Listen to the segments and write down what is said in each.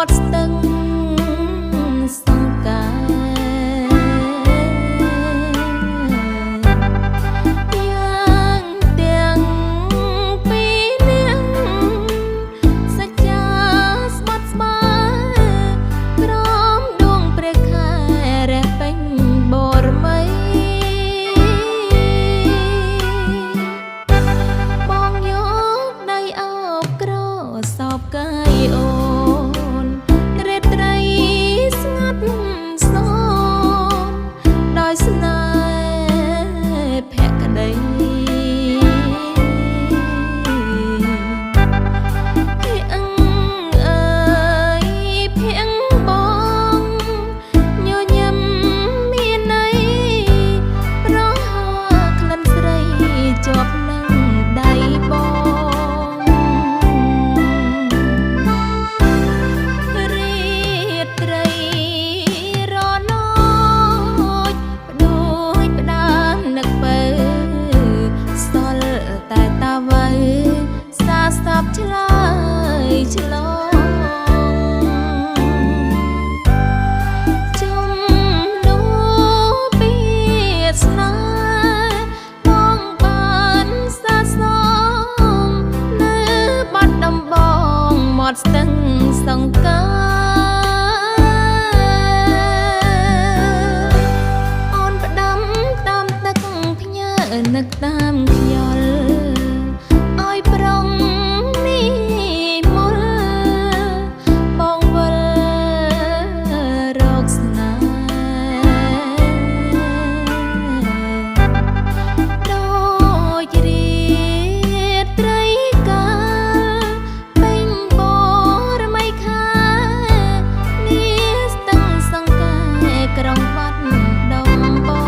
ត់ស្ទឹងសង្កាយ៉ាងទាំងពីរនាងសច្ចាស្បត់ស្បាក្រោមដួងព្រះខែរះពេញបរមីបងយកដៃអោបក្រសោបកាយអូនរាត្រីស្ងាត់សូនដោយស្នេហ៍ភក្តីភៀងអើយភៀងបងញញឹមមានន័យប្រហាក្លិនស្រីជាប់នឹងដៃបងរាត្រីរណោចផ្ដួចផ្ដើមនឹកបើសល់តែតាវៅសារស្តាប់ឆ្លើយឆ្លងជុំនោះពីស្នេហ៍បងបានសាសងនៅបាត់ដំបងមាត់ស្ទឹងសង្កាអូនផ្ដាំតាមទឹកផ្ញើនឹកតាមខ្យល់ឲ្យប្រុងនេះមុលបងវិលរកស្នេហ៍ដូចរាត្រីកាលពេញបរមីខានាស្ទឹងសង្កាក្រុងបាត់ដំបង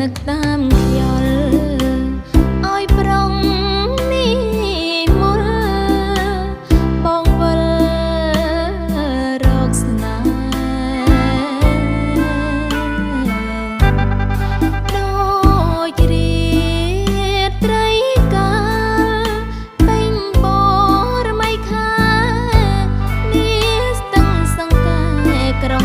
នឹកតាមខ្យល់ឲ្យប្រុងនេះមុលបងវិលរកស្នេហ៍ដូចរាត្រីកាលពេញបរមីខានាស្ទឹងសង្កែក្រុង